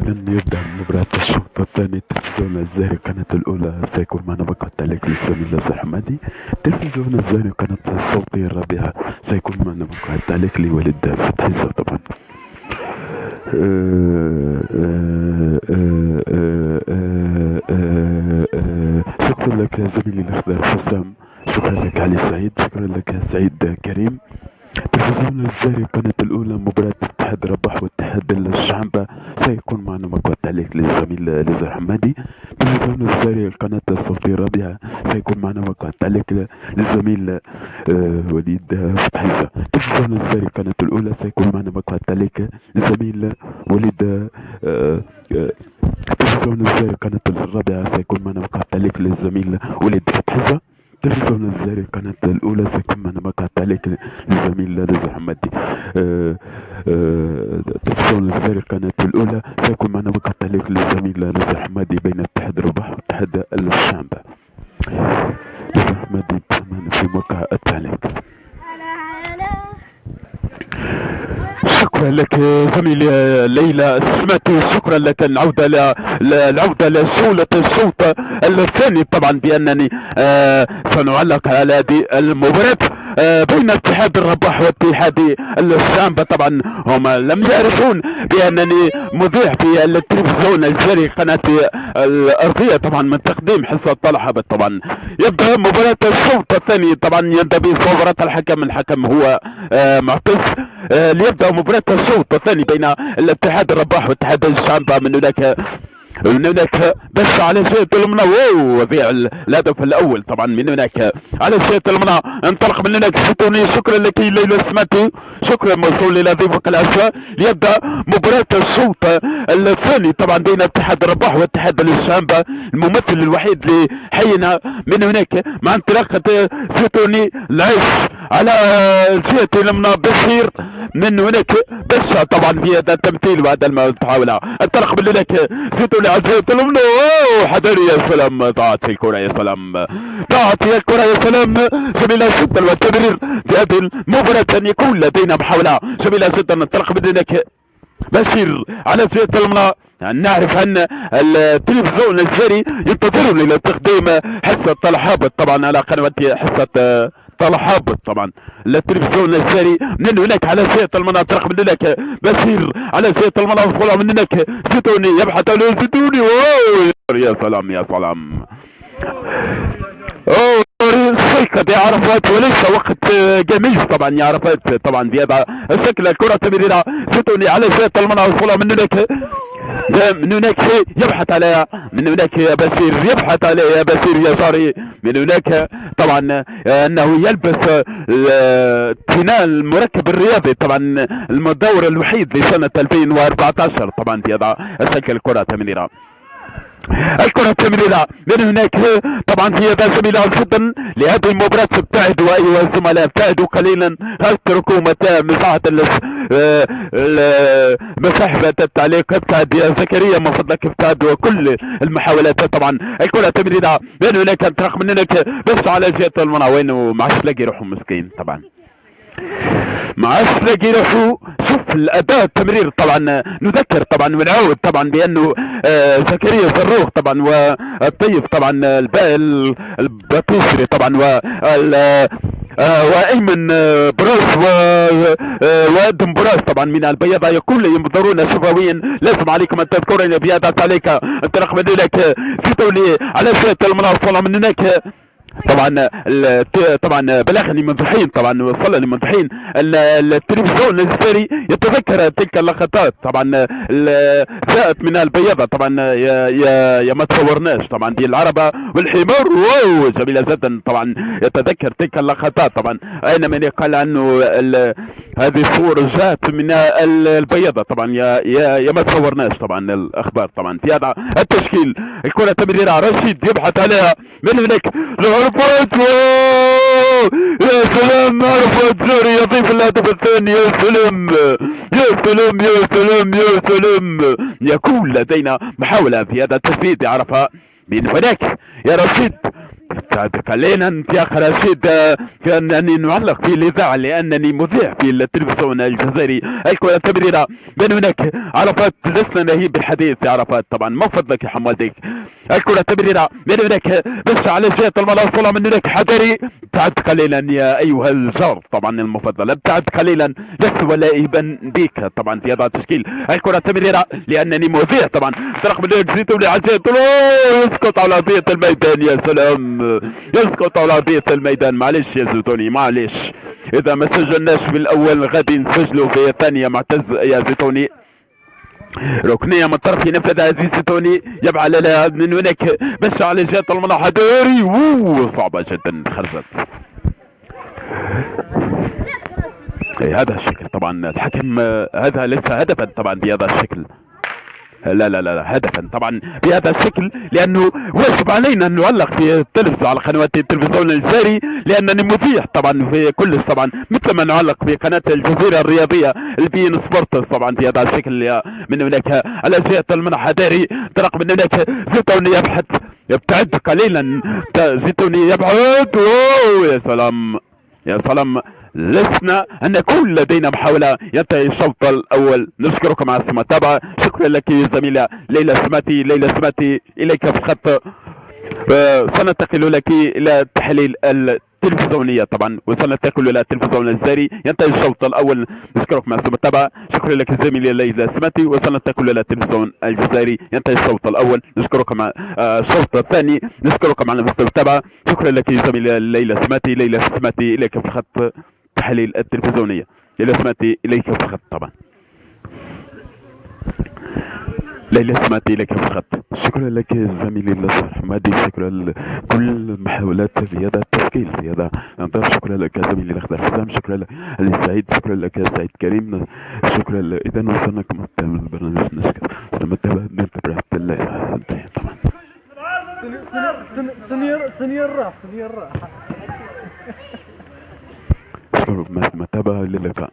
إذا يبدأ مباراة الشوط الثاني. التلفزيون الزهري قناة الأولى سيكون معنا مقطع تعليق للزميل ناصر حمادي. التلفزيون الزهري قناة الصوتية الرابعة سيكون معنا مقطع تعليق لوليد فتحي طبعا. شكرا لك زميلي الأخضر حسام، شكرا لك علي سعيد، شكرا لك سعيد كريم. التلفزيون الزهري قناة الأولى مباراة اتحاد رباح واتحاد الشعبة سيكون معنا مقطع تعليق للزميل ناصر حمادي. التلفزيون الزهري القناة الصوتية الرابعة سيكون معنا مقطع تعليق للزميل وليد فتحي. التلفزيون الزهري قناة الأولى سيكون معنا مقطع تعليق للزميل وليد التلفزيون الزهري قناة الرابعة سيكون معنا مقطع تعليق للزميل وليد فتحي. التلفزيون الزهري قناة الأولى سيكون معنا مقطع تعليق للزميل ناصر حمادي. التلفزيون الزهري قناة الأولى سيكون معنا مقطع تعليق للزميل ناصر حمادي بين اتحاد رباح واتحاد الشعبة. ناصر حمادي معنا في موقع التعليق. شكرا لك زميلي ليلى السماتي، شكرا لك. العودة لجولة الشوط الثاني طبعا بأنني سنعلق على هذه المباراة بين اتحاد الرباح واتحاد الشعبة. طبعا هم لم يعرفون بأنني مذيع في التلفزيون الزهري قناة الأرضية طبعا من تقديم حصة طلحة. طبعا يبدأ مباراة الشوط الثاني، طبعا ينتبه صورة الحكم هو معتز. ليبدأ مباراة الشوط الثاني بين الاتحاد الرباح واتحاد الشعبة. من هناك بس على شاشة المنى وضيع الهدف الأول طبعا. من هناك على شاشة المنى انطلق من هناك ستوني. شكرا لك ليلى السماتي، شكرا موصول إلى ضيفك العزاء. ليبدأ مباراة الشوط الثاني طبعا بين اتحاد الرباح واتحاد الشعبة. الممثل الوحيد لحينا من هناك مع انطلاقة ستوني العيش على جهة المنى بشير. من هناك بشا طبعا في هذا التمثيل وهذا المحاولة. انطلق من هناك ستوني على جهة المنى. حضري يا سلام، ضاعت الكرة يا سلام، ضاعت الكرة يا سلام. جميلة جدا والتمرير في هذه المباراة أن يكون لدينا محاولة جميلة جدا. انطلق من هناك بشير على جهة المنى. نعرف ان التلفزيون الزهري ينتظرون الى تقديم حصة الهابط طبعا على قنوات حصة الهابط طبعا. التلفزيون الزهري من هناك على جهة المنى. انطلق من هناك بشير على جهة المنى وصل من هناك ستوني يبحث عن ستوني. يا سلام يا سلام. سيكت يا عرفات وليس وقت جميل طبعا يا عرفات طبعا بهذا الشكل. الكرة تمريرها ستوني على جهة المنى وصل من هناك يبحث على من هناك يا بشير، يبحث على يا بشير يساري. من هناك طبعا انه يلبس التنال المركب الرياضي طبعا المدور الوحيد لسنة 2014 طبعا في هذا الشكل. الكرة تمريرها من هناك طبعا في هذا جميل جدا لهذه المباراة. ابتعدوا ايها الزملاء، ابتعدوا قليلا، اتركوا مساحة التعليق. ابتعد يا زكريا من فضلك، ابتعد. وكل المحاولات طبعا. الكرة تمريرها من هناك انطلق من هناك بس على جهة المنى. وينه ما عادش لاقي روحه مسكين طبعا، ما عادش لاقي روحه. شوف الاداء التمرير طبعا. نذكر طبعا ونعود طبعا بانه زكريا زروق طبعا والطيب طبعا البطيسري طبعا وايمن براس وادم براس طبعا من البيضاء يقول ينظرون شفويا. لازم عليكم ان تذكرون بهذا التعليق. انطلق من هناك ستوني على جهة المنى وصل من هناك طبعا بلغني منذحين طبعا وصل لمنذحين. التلفزيون الزهري يتذكر تلك اللقطات طبعا. جاءت من البيضة طبعا يا ما تصورناش طبعا دي العربة والحمار. جميلة جدا طبعا. يتذكر تلك اللقطات طبعا. اين من يقال عنه هذه الصور جاءت من البيضة طبعا يا ما تصورناش طبعا الاخبار طبعا في هذا التشكيل. الكرة تمريرها رشيد يبحث عليها من هناك عرفات. يا سلام عرفات زهري يضيف الهدف الثاني. يا سلام يا سلام يا سلام يا سلام. يكون لدينا محاولة في هذا التسديد. عرفها من هناك يا رشيد ابتعد قليلا يا اخ رشيد، كانني نعلق في الاذاعه لانني مذيع في التلفزيون الجزائري. الكره التمريره بين هناك عرفات، لسنا نهيب بالحديث يا عرفات طبعا، ما فضلك يا حماديك. الكره التمريره بين هناك بس على جهه المرمى، وصل من هناك حذري. ابتعد قليلا يا ايها الجار طبعا المفضل، ابتعد قليلا لست ولائبا بك طبعا في هذا التشكيل. الكره التمريره لانني مذيع طبعا، طرق من هناك زيتوني عزيز يسقط على ارضيه الميدان. يا سلام، يسقط على ارضيه الميدان. معلش يا زيتوني معلش، اذا ما سجلناش في الاول غادي نسجلوا في الثانيه. معتز يا زيتوني، ركنيه من طرف ينفذ عزيز زيتوني، يبعى لنا من هناك باش على جهه المناحه دوري، صعبه جدا خرجت. هذا الشكل طبعا الحكم، هذا ليس هدفا طبعا بهذا الشكل، لا لا لا هدفا طبعا بهذا الشكل، لانه واجب علينا ان نعلق في التلفزيون على قنوات التلفزيون الجزائري، لانني مذيع طبعا في كلش طبعا، مثل ما نعلق في قناه الجزيره الرياضيه البين سبورتس طبعا بهذا الشكل. من هناك على جهه المنحى داري، انطلق من هناك زيتوني يبحث، يبتعد قليلا زيتوني يبعد. يا سلام يا سلام، لسنا ان يكون لدينا محاولة. ينتهي الشوط الاول، نشكركم على المتابعة. شكرا لك زميلة ليلى سماتي. ليلى سماتي اليك في الخط، سننتقل لك الى التحليل التلفزيونية طبعا، وسننتقل الى التلفزيون الجزائري. ينتهي الشوط الاول، نشكركم على المتابعة. شكرا لك زميلي ليلى سماتي، وسننتقل الى التلفزيون الجزائري. ينتهي الشوط الاول، نشكركم على الشوط الثاني، نشكركم على المتابعة. شكرا لك زميلي ليلى سماتي. ليلى سماتي اليك في الخط، التحليل التلفزيونية. ليلى سماتي إليك في الخط طبعا، ليلى سماتي إليك في الخط. شكرا لك زميلي الأصغر حمادي، شكرا لكل محاولات في هذا التشكيل في هذا الانظار. شكرا لك زميلي الأخضر حسام، شكرا لك علي سعيد، شكرا لك سعيد كريم، شكرا إذا وصلنا كما من البرنامج نشكر المتابعة ننتبه حتى الليلة طبعا. سنير راح شكرا لكم على المتابعة، إلى اللقاء.